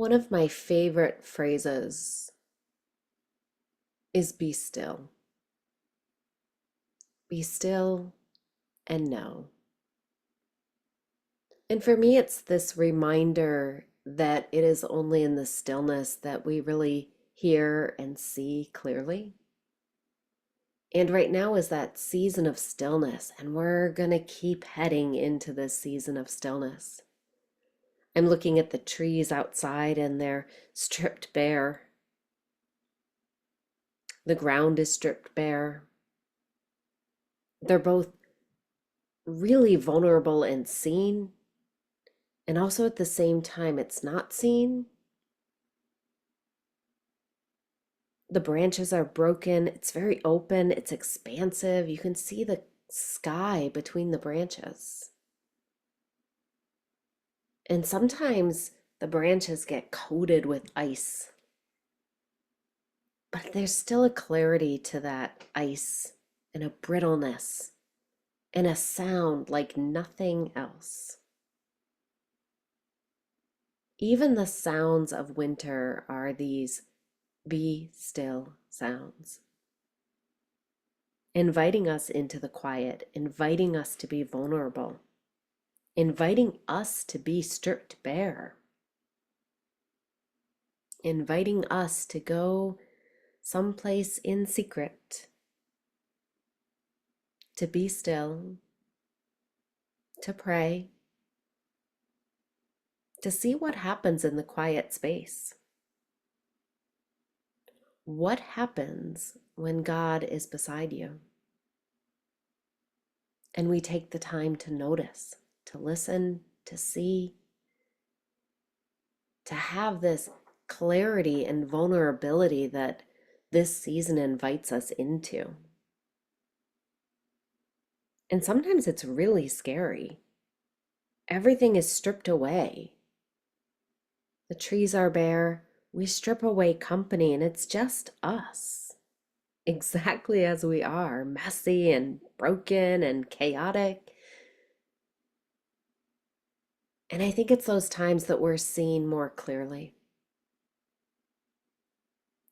One of my favorite phrases is be still. Be still and know. And for me, it's this reminder that it is only in the stillness that we really hear and see clearly. And right now is that season of stillness, and we're going to keep heading into this season of stillness. I'm looking at the trees outside and they're stripped bare. The ground is stripped bare. They're both really vulnerable and seen, and also at the same time, it's not seen. The branches are broken, it's very open, it's expansive. You can see the sky between the branches. And sometimes the branches get coated with ice, but there's still a clarity to that ice and a brittleness and a sound like nothing else. Even the sounds of winter are these be still sounds, inviting us into the quiet, inviting us to be vulnerable, inviting us to be stripped bare, inviting us to go someplace in secret, to be still, to pray, to see what happens in the quiet space. What happens when God is beside you? And we take the time to notice, to listen, to see, to have this clarity and vulnerability that this season invites us into. And sometimes it's really scary. Everything is stripped away. The trees are bare. We strip away company, and it's just us, exactly as we are, messy and broken and chaotic. And I think it's those times that we're seen more clearly.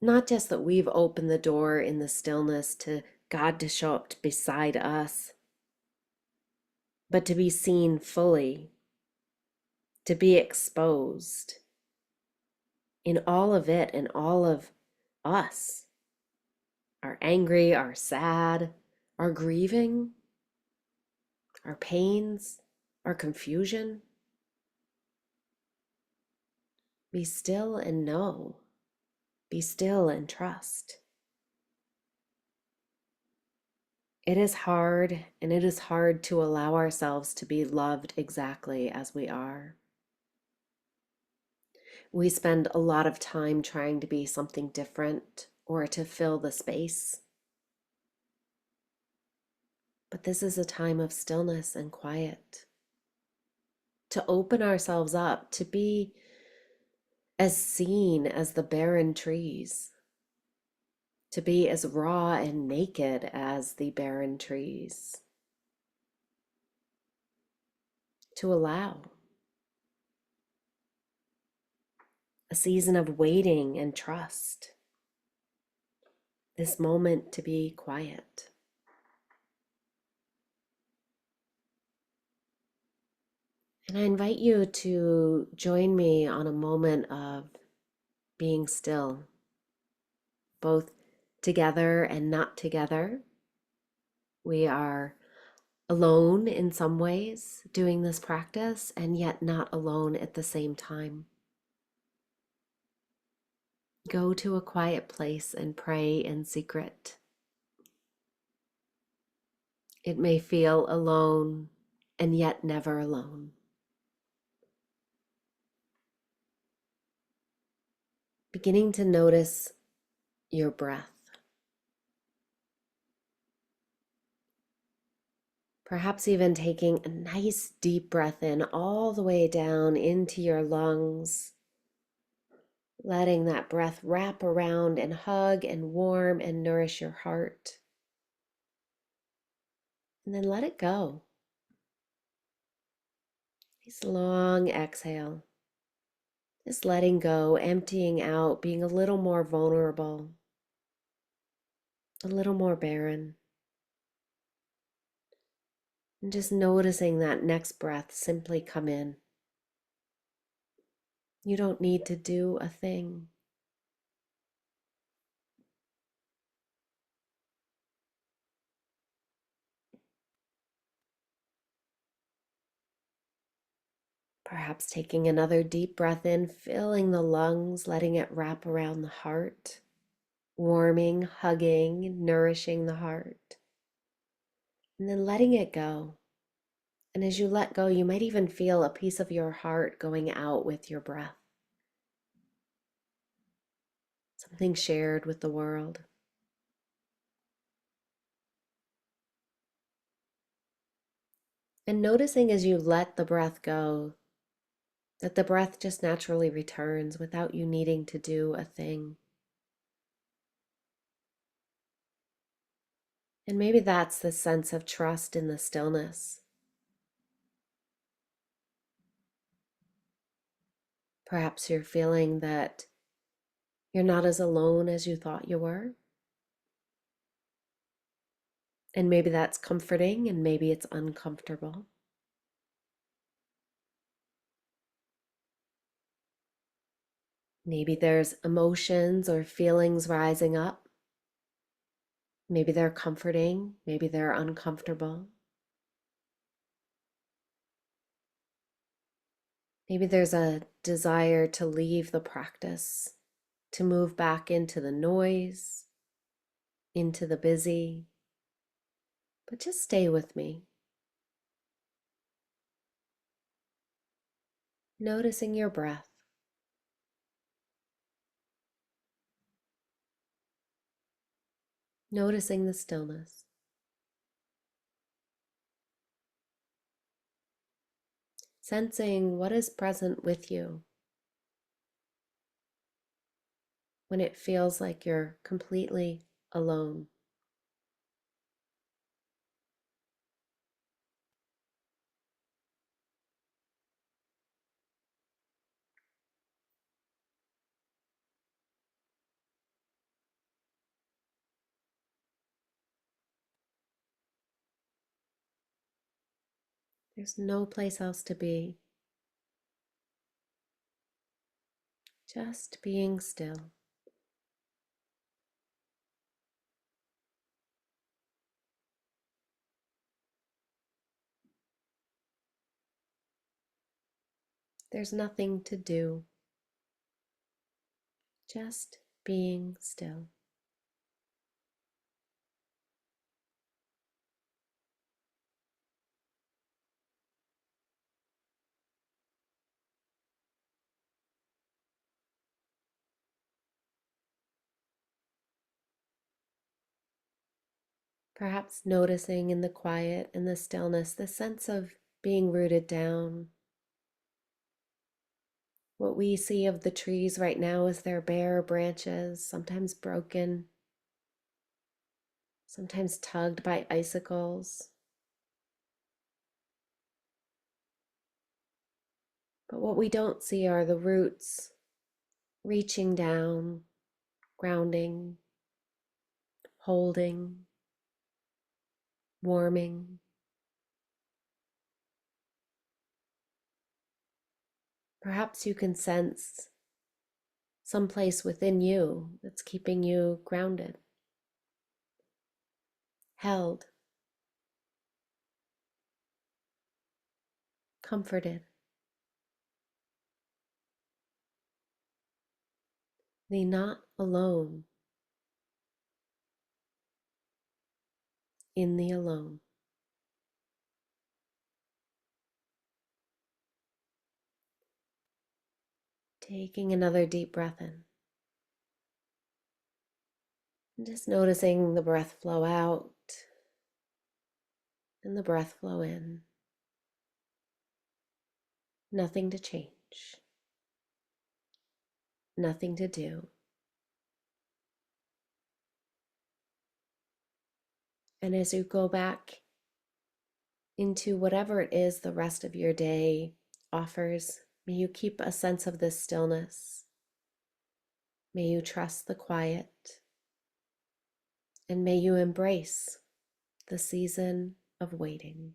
Not just that we've opened the door in the stillness to God to show up beside us, but to be seen fully, to be exposed in all of it and all of us, our angry, our sad, our grieving, our pains, our confusion. Be still and know. Be still and trust. It is hard, and it is hard to allow ourselves to be loved exactly as we are. We spend a lot of time trying to be something different or to fill the space. But this is a time of stillness and quiet, to open ourselves up, to be as seen as the barren trees, to be as raw and naked as the barren trees, to allow a season of waiting and trust, this moment to be quiet. And I invite you to join me on a moment of being still, both together and not together. We are alone in some ways doing this practice, and yet not alone at the same time. Go to a quiet place and pray in secret. It may feel alone and yet never alone. Beginning to notice your breath. Perhaps even taking a nice deep breath in all the way down into your lungs, letting that breath wrap around and hug and warm and nourish your heart. And then let it go. Nice long exhale. Just letting go, emptying out, being a little more vulnerable, a little more barren. And just noticing that next breath simply come in. You don't need to do a thing. Perhaps taking another deep breath in, filling the lungs, letting it wrap around the heart, warming, hugging, nourishing the heart, and then letting it go. And as you let go, you might even feel a piece of your heart going out with your breath, something shared with the world. And noticing as you let the breath go, that the breath just naturally returns without you needing to do a thing. And maybe that's the sense of trust in the stillness. Perhaps you're feeling that you're not as alone as you thought you were. And maybe that's comforting and maybe it's uncomfortable. Maybe there's emotions or feelings rising up. Maybe they're comforting, maybe they're uncomfortable. Maybe there's a desire to leave the practice, to move back into the noise, into the busy. But just stay with me, noticing your breath, noticing the stillness, sensing what is present with you when it feels like you're completely alone. There's no place else to be, just being still. There's nothing to do, just being still. Perhaps noticing in the quiet and the stillness the sense of being rooted down. What we see of the trees right now is their bare branches, sometimes broken, sometimes tugged by icicles. But what we don't see are the roots reaching down, grounding, holding, warming. Perhaps you can sense someplace within you that's keeping you grounded, held, comforted. The not alone in the alone. Taking another deep breath in. And just noticing the breath flow out and the breath flow in. Nothing to change. Nothing to do. And as you go back into whatever it is the rest of your day offers, May you keep a sense of this stillness. May you trust the quiet, and may you embrace the season of waiting.